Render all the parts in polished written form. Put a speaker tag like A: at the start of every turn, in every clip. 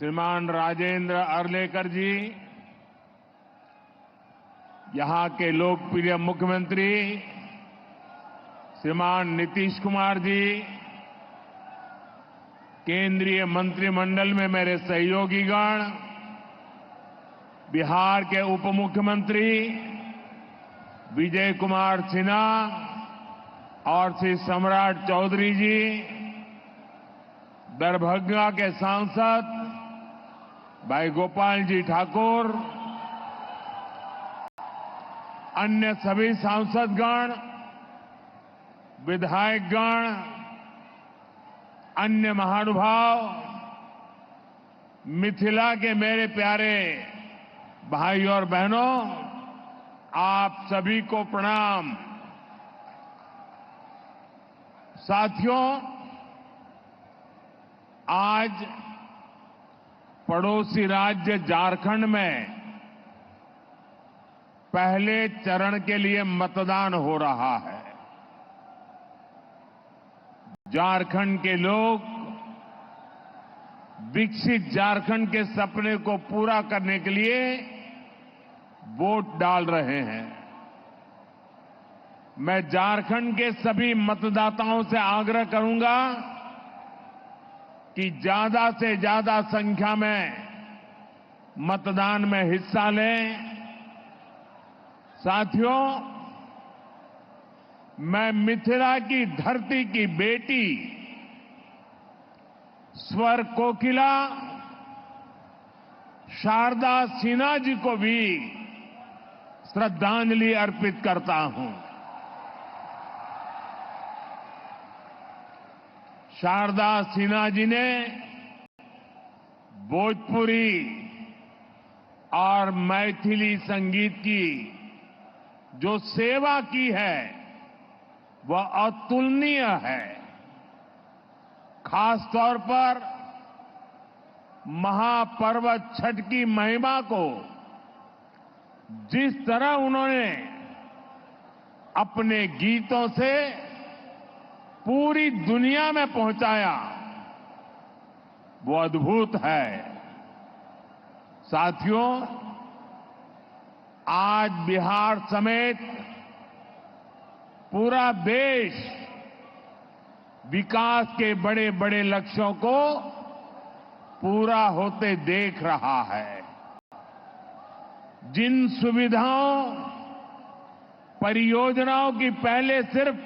A: श्रीमान राजेंद्र अर्लेकर जी, यहां के लोकप्रिय मुख्यमंत्री श्रीमान नीतीश कुमार जी, केंद्रीय मंत्रिमंडल में मेरे सहयोगीगण, बिहार के उप मुख्यमंत्री विजय कुमार सिन्हा और श्री सम्राट चौधरी जी, दरभंगा के सांसद भाई गोपाल जी ठाकुर, अन्य सभी सांसदगण, विधायकगण, अन्य महानुभाव, मिथिला के मेरे प्यारे भाई और बहनों, आप सभी को प्रणाम। साथियों, आज पड़ोसी राज्य झारखंड में पहले चरण के लिए मतदान हो रहा है। झारखंड के लोग विकसित झारखंड के सपने को पूरा करने के लिए वोट डाल रहे हैं। मैं झारखंड के सभी मतदाताओं से आग्रह करूंगा कि ज्यादा से ज्यादा संख्या में मतदान में हिस्सा लें। साथियों, मैं मिथिला की धरती की बेटी स्वर कोकिला शारदा सिन्हा जी को भी श्रद्धांजलि अर्पित करता हूं। शारदा सिन्हा जी ने भोजपुरी और मैथिली संगीत की जो सेवा की है वह अतुलनीय है। खास तौर पर महापर्व छठ की महिमा को जिस तरह उन्होंने अपने गीतों से पूरी दुनिया में पहुंचाया, वो अद्भुत है। साथियों, आज बिहार समेत पूरा देश विकास के बड़े बड़े लक्ष्यों को पूरा होते देख रहा है। जिन सुविधाओं, परियोजनाओं की पहले सिर्फ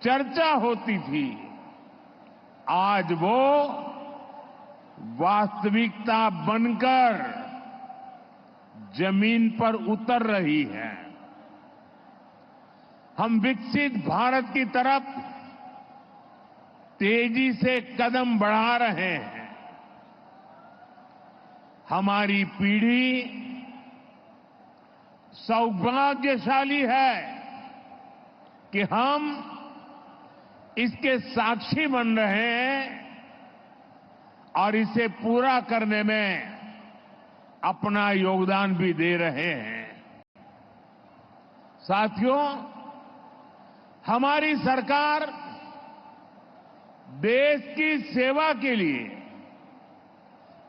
A: चर्चा होती थी, आज वो वास्तविकता बनकर जमीन पर उतर रही है। हम विकसित भारत की तरफ तेजी से कदम बढ़ा रहे हैं। हमारी पीढ़ी सौभाग्यशाली है कि हम इसके साक्षी बन रहे हैं और इसे पूरा करने में अपना योगदान भी दे रहे हैं। साथियों, हमारी सरकार देश की सेवा के लिए,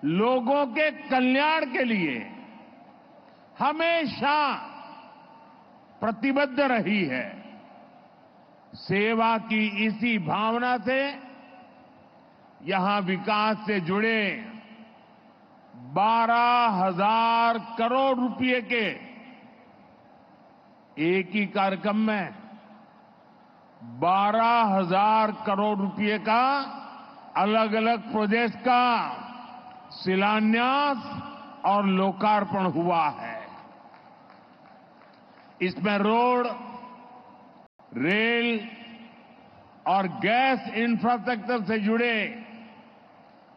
A: लोगों के कल्याण के लिए हमेशा प्रतिबद्ध रही है। सेवा की इसी भावना से यहां विकास से जुड़े 12,000 करोड़ रुपए के एक ही कार्यक्रम में 12,000 करोड़ रुपए का अलग अलग प्रोजेक्ट का शिलान्यास और लोकार्पण हुआ है। इसमें रोड, रेल और गैस इंफ्रास्ट्रक्चर से जुड़े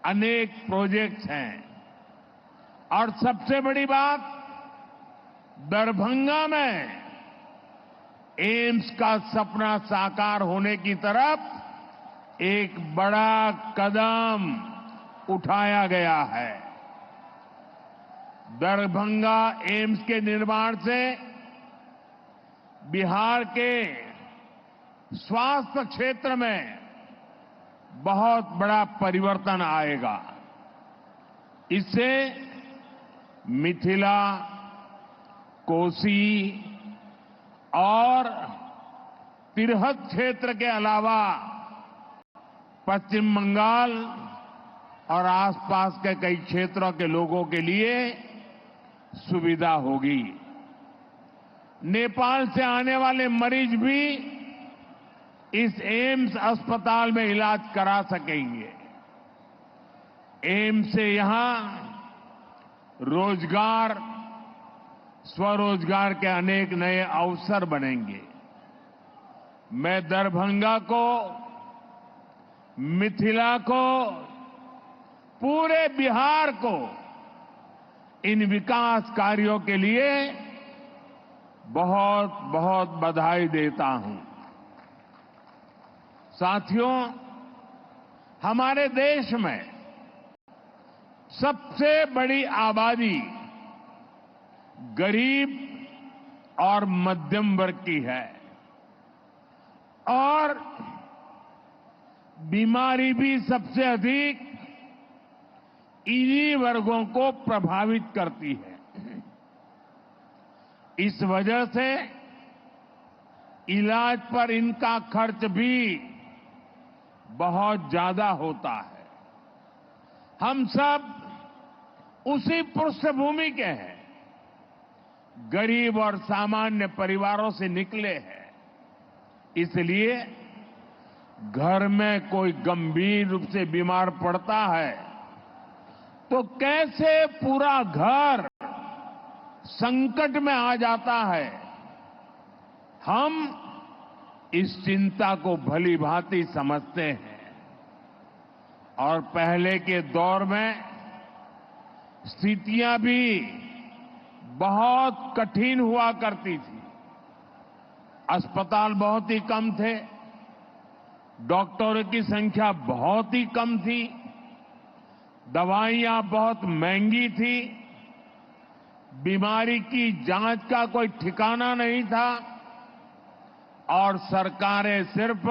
A: अनेक प्रोजेक्ट्स हैं। और सबसे बड़ी बात, दरभंगा में एम्स का सपना साकार होने की तरफ एक बड़ा कदम उठाया गया है। दरभंगा एम्स के निर्माण से बिहार के स्वास्थ्य क्षेत्र में बहुत बड़ा परिवर्तन आएगा। इससे मिथिला, कोसी और तिरहत क्षेत्र के अलावा पश्चिम बंगाल और आसपास के कई क्षेत्रों के लोगों के लिए सुविधा होगी। नेपाल से आने वाले मरीज भी इस एम्स अस्पताल में इलाज करा सकेंगे। एम्स से यहां रोजगार, स्वरोजगार के अनेक नए अवसर बनेंगे। मैं दरभंगा को, मिथिला को, पूरे बिहार को इन विकास कार्यों के लिए बहुत बहुत बधाई देता हूं। साथियों, हमारे देश में सबसे बड़ी आबादी गरीब और मध्यम वर्ग की है और बीमारी भी सबसे अधिक इन्हीं वर्गों को प्रभावित करती है। इस वजह से इलाज पर इनका खर्च भी बहुत ज्यादा होता है। हम सब उसी पृष्ठभूमि के हैं, गरीब और सामान्य परिवारों से निकले हैं। इसलिए घर में कोई गंभीर रूप से बीमार पड़ता है तो कैसे पूरा घर संकट में आ जाता है, हम इस चिंता को भली भांति समझते हैं। और पहले के दौर में स्थितियां भी बहुत कठिन हुआ करती थी। अस्पताल बहुत ही कम थे, डॉक्टरों की संख्या बहुत ही कम थी, दवाइयां बहुत महंगी थी, बीमारी की जांच का कोई ठिकाना नहीं था और सरकारें सिर्फ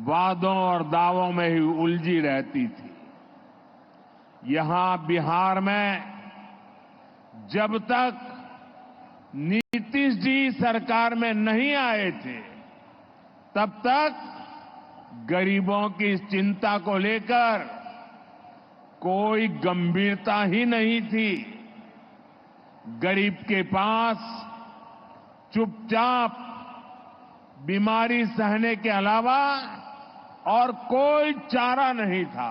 A: वादों और दावों में ही उलझी रहती थी। यहां बिहार में जब तक नीतीश जी सरकार में नहीं आए थे, तब तक गरीबों की इस चिंता को लेकर कोई गंभीरता ही नहीं थी। गरीब के पास चुपचाप बीमारी सहने के अलावा और कोई चारा नहीं था।